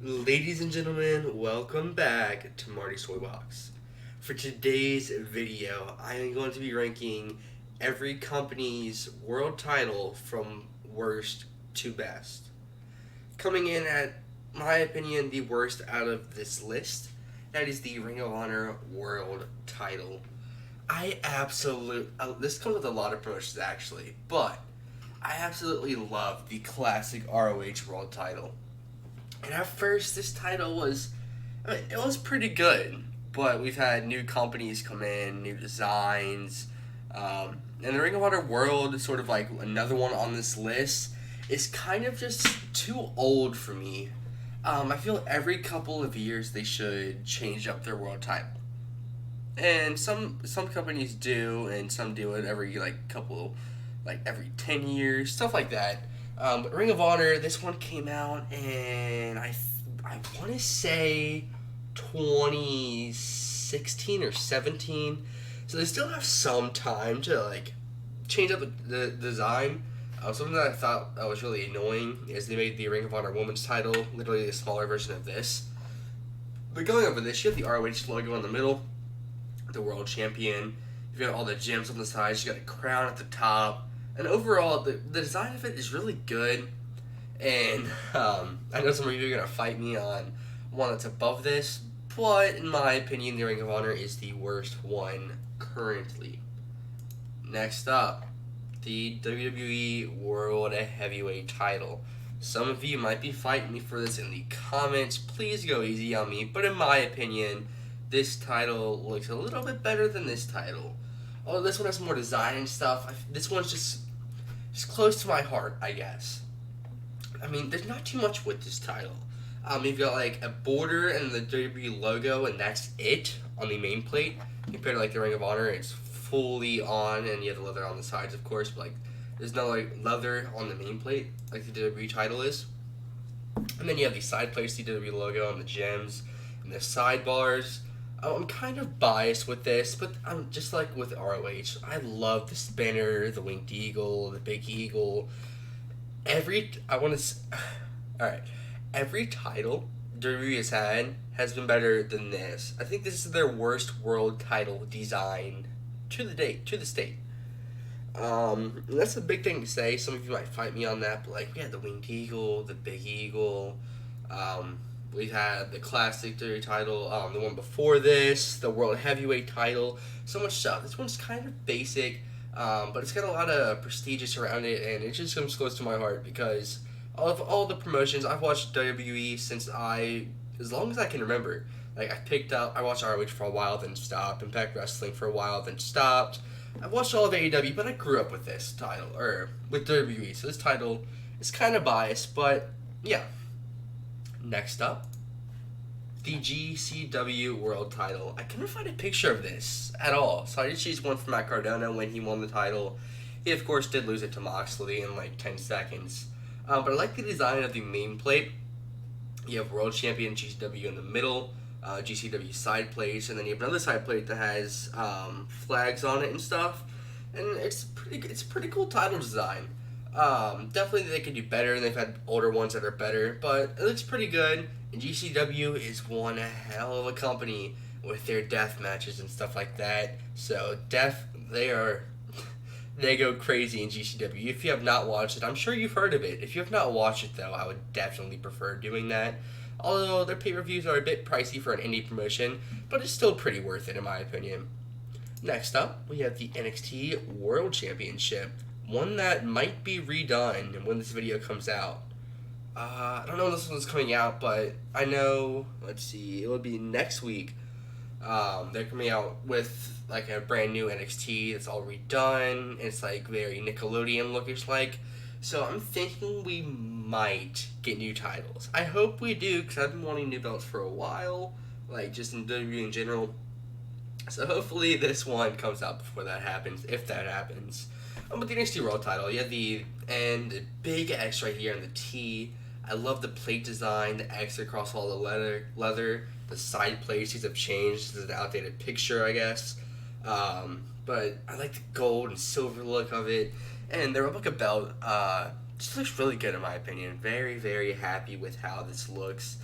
Ladies and gentlemen, welcome back to Marty's Toy Box. For today's video, I am going to be ranking every company's world title from worst to best. Coming in at my opinion, the worst out of this list, that is the Ring of Honor World Title. This comes with a lot of promotions actually, but I absolutely love the classic ROH World Title. And at first, this title it was pretty good, but we've had new companies come in, new designs, and the Ring of Honor World is sort of like another one on this list. Is kind of just too old for me. I feel every couple of years they should change up their world title, and some companies do, and some do it every every 10 years, stuff like that. But Ring of Honor, this one came out, and I want to say 2016 or 17, so they still have some time to change up the design. Something that I thought that was really annoying is they made the Ring of Honor Women's title literally a smaller version of this. But going over this, you have the ROH logo in the middle, the World Champion. You've got all the gems on the sides. You got a crown at the top, and overall, the design of it is really good. And I know some of you are gonna fight me on one that's above this, but in my opinion, the Ring of Honor is the worst one currently. Next up, the WWE World Heavyweight Title. Some of you might be fighting me for this in the comments. Please go easy on me. But in my opinion, this title looks a little bit better than this title. Oh, this one has more design and stuff. This one's just close to my heart, I guess. I mean, there's not too much with this title. You've got like a border and the WWE logo, and that's it on the main plate. Compared to like the Ring of Honor, it's fully on, and you have the leather on the sides, of course. But like, there's no like leather on the main plate like the WWE title is. And then you have the side plates, the WWE logo, and the gems, and the sidebars. I'm kind of biased with this, but I'm just like with ROH. I love the spinner, the winged eagle, the big eagle. All right. Every title WWE has had has been better than this. I think this is their worst world title design to the state. And that's a big thing to say. Some of you might fight me on that, but like we had the winged eagle, the big eagle. We had the classic WWE title, the one before this, the world heavyweight title. So much stuff. This one's kind of basic, but it's got a lot of prestige around it, and it just comes close to my heart because of all the promotions I've watched WWE as long as I can remember. Like I watched ROH for a while, then stopped. Impact Wrestling for a while, then stopped. I watched all of AEW, but I grew up with this title, or with WWE, so this title is kind of biased, but yeah. Next up, the GCW World Title. I couldn't find a picture of this at all, so I just used one from Matt Cardona when he won the title. He, of course, did lose it to Moxley in like 10 seconds. But I like the design of the main plate. You have World Champion GCW in the middle, GCW side plates, and then you have another side plate that has flags on it and stuff. And it's a pretty cool title design. Definitely they could do better, and they've had older ones that are better, but it looks pretty good. And GCW is one hell of a company with their death matches and stuff like that. So they go crazy in GCW. If you have not watched it, I'm sure you've heard of it. If you have not watched it though, I would definitely prefer doing that. Although their pay-per-views are a bit pricey for an indie promotion, but it's still pretty worth it in my opinion. Next up, we have the NXT World Championship. One that might be redone when this video comes out. I don't know when this one's coming out, but I know, let's see, it will be next week. They're coming out with like a brand new NXT that's all redone. It's like very Nickelodeon lookish like. So I'm thinking we might get new titles. I hope we do, because I've been wanting new belts for a while, like just in WWE in general. So hopefully this one comes out before that happens, if that happens. With the NXT World Title, you have the big X right here and the T. I love the plate design, the X across all the leather. The side plates have changed. This is an outdated picture, I guess. But I like the gold and silver look of it. And the replica belt just looks really good in my opinion. Very, very happy with how this looks.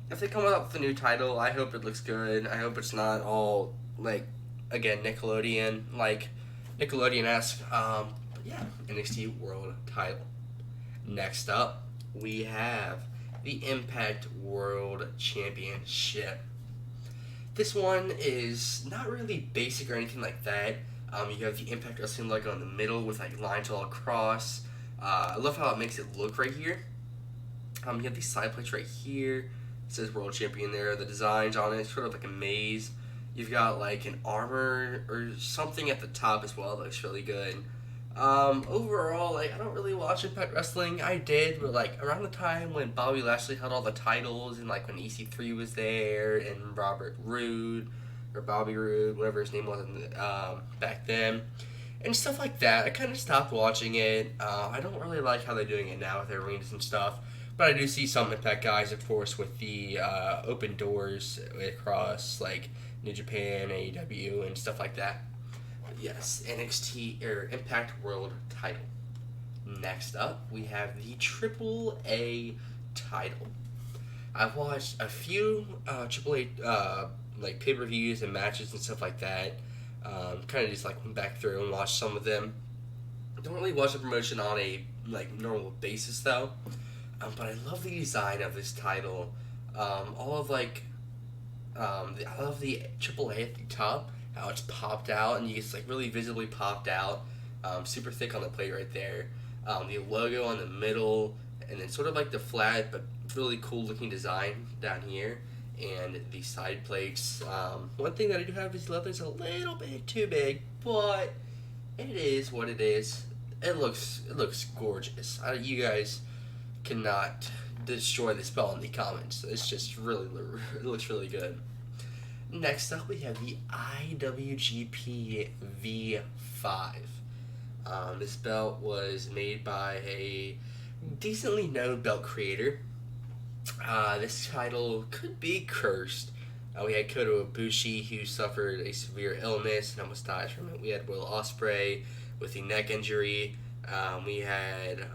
If they come up with a new title, I hope it looks good. I hope it's not all like again Nickelodeon-esque. But yeah, NXT World Title. Next up, we have the Impact World Championship. This one is not really basic or anything like that. You have the Impact Wrestling logo in the middle with like lines all across. I love how it makes it look right here. You have these side plates right here. It says World Champion there. The designs on it, it's sort of like a maze. You've got like an armor or something at the top as well. That looks really good. Overall, like I don't really watch Impact Wrestling. I did, but like around the time when Bobby Lashley held all the titles, and like when EC3 was there, and Robert Roode or Bobby Roode, whatever his name was, back then, and stuff like that. I kind of stopped watching it. I don't really like how they're doing it now with their arenas and stuff. But I do see some Impact guys, of course, with the open doors across like New Japan, AEW, and stuff like that. Yes, NXT or Impact World Title. Next up, we have the Triple A title. I've watched a few Triple A like pay per views and matches and stuff like that. Kind of just like went back through and watched some of them. Don't really watch the promotion on a like normal basis though. But I love the design of this title. All of like, I love the AAA at the top, how it's popped out, and it's like really visibly popped out, super thick on the plate right there. The logo on the middle, and then sort of like the flat but really cool looking design down here, and the side plates. One thing that I do have is leather's a little bit too big, but it is what it is. It looks gorgeous. You guys cannot destroy the spell in the comments. It's just really, it looks really good. Next up, we have the IWGP V5. This belt was made by a decently known belt creator. This title could be cursed. We had Kota Ibushi, who suffered a severe illness and almost died from it. We had Will Ospreay with the neck injury. We had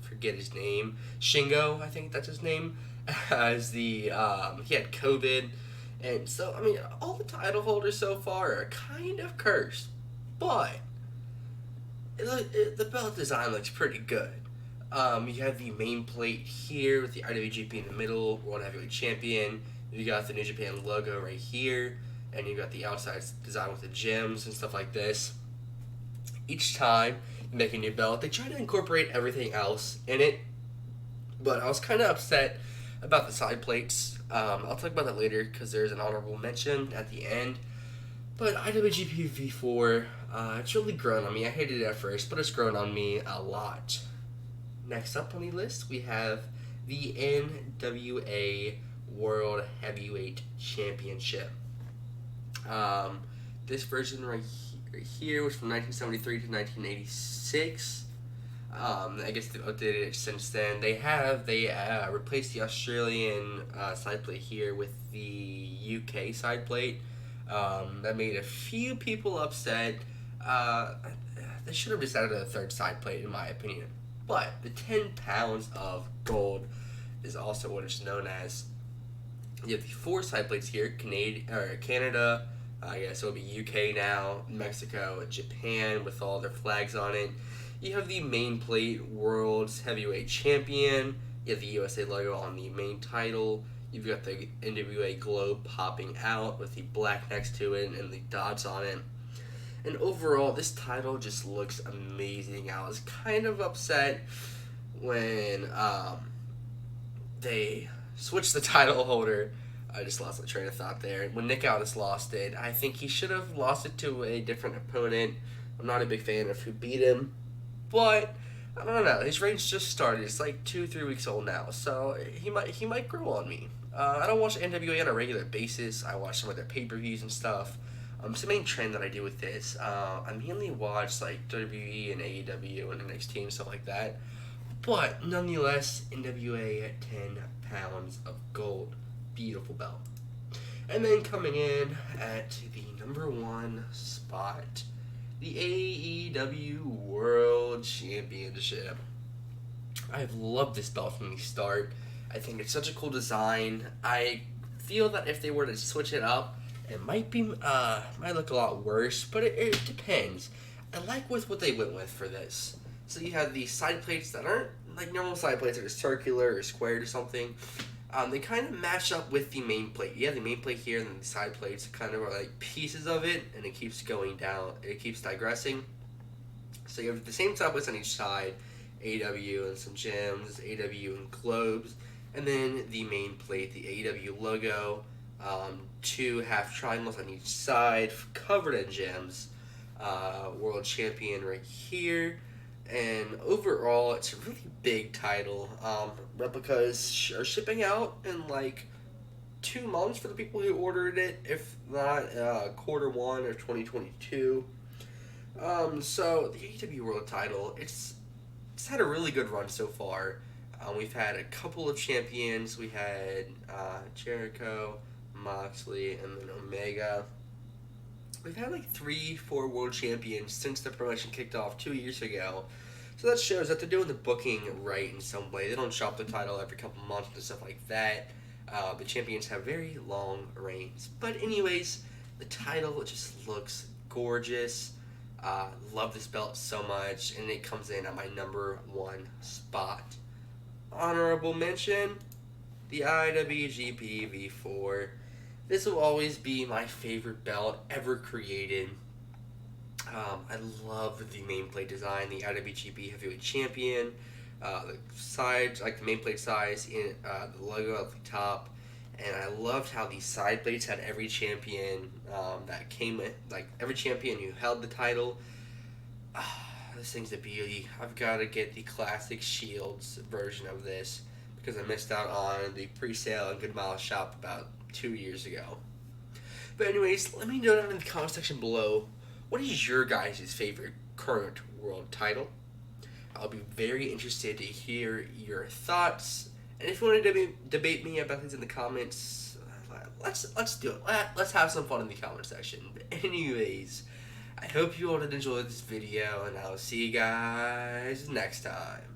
forget his name, Shingo, I think that's his name, as the he had COVID, and so I mean all the title holders so far are kind of cursed, but the belt design looks pretty good. You have the main plate here with the IWGP in the middle, World Heavyweight Champion. You got the New Japan logo right here, and you got the outside design with the gems and stuff like this. Each time you make a new belt, they try to incorporate everything else in it, but I was kind of upset about the side plates. I'll talk about that later because there's an honorable mention at the end. But IWGP V4, it's really grown on me. I hated it at first, but it's grown on me a lot. Next up on the list, we have the NWA World Heavyweight Championship. This version right here was from 1973 to 1986. I guess they've updated it since then. They replaced the Australian side plate here with the UK side plate. That made a few people upset. They should have just added a third side plate, in my opinion. But the 10 pounds of gold is also what it's known as. You have the 4 side plates here: Canada. I guess it'll be UK now, Mexico, Japan with all their flags on it. You have the main plate, World's Heavyweight Champion. You have the USA logo on the main title. You've got the NWA globe popping out with the black next to it and the dots on it. And overall, this title just looks amazing. I was kind of upset when they switched the title holder. I just lost the train of thought there. When Nick Aldis lost it, I think he should have lost it to a different opponent. I'm not a big fan of who beat him, but I don't know. His reign's just started. It's like 2-3 weeks old now, so he might grow on me. I don't watch NWA on a regular basis. I watch some of their pay-per-views and stuff. It's the main trend that I do with this. I mainly watch like WWE and AEW and NXT and stuff like that. But nonetheless, NWA at 10 pounds of gold. Beautiful belt. And then coming in at the number 1 spot, the AEW World Championship. I've loved this belt from the start. I think it's such a cool design. I feel that if they were to switch it up, it might look a lot worse, but it depends. I like with what they went with for this. So you have these side plates that aren't like normal side plates that are circular or squared or something. They kind of match up with the main plate. You have the main plate here, and then the side plates kind of are like pieces of it, and it keeps going down. It keeps digressing. So you have the same side plates on each side, AW and some gems, AW and globes, and then the main plate, the AW logo, two half triangles on each side, covered in gems. World champion right here. And overall, it's a really big title. Replicas are shipping out in like 2 months for the people who ordered it, if not Q1 of 2022. So the AEW World Title, it's had a really good run so far. We've had a couple of champions. We had Jericho, Moxley, and then Omega. We've had like 3, 4 world champions since the promotion kicked off 2 years ago. So that shows that they're doing the booking right in some way. They don't shop the title every couple months and stuff like that. The champions have very long reigns. But anyways, the title just looks gorgeous. Love this belt so much, and it comes in at my #1 spot. Honorable mention, the IWGP V4. This will always be my favorite belt ever created. I love the nameplate design, the IWGP Heavyweight Champion, the sides, like the nameplate size, in the logo at the top, and I loved how the side plates had every champion that came in, like every champion who held the title. This thing's a beauty. I've got to get the classic Shields version of this because I missed out on the pre-sale and Good Mile shop about 2 years ago. But anyways, let me know down in the comment section below, what is your guys' favorite current world title? I'll be very interested to hear your thoughts. And if you want to debate me about things in the comments, let's do it. Let's have some fun in the comment section. But anyways, I hope you all did enjoy this video, and I'll see you guys next time.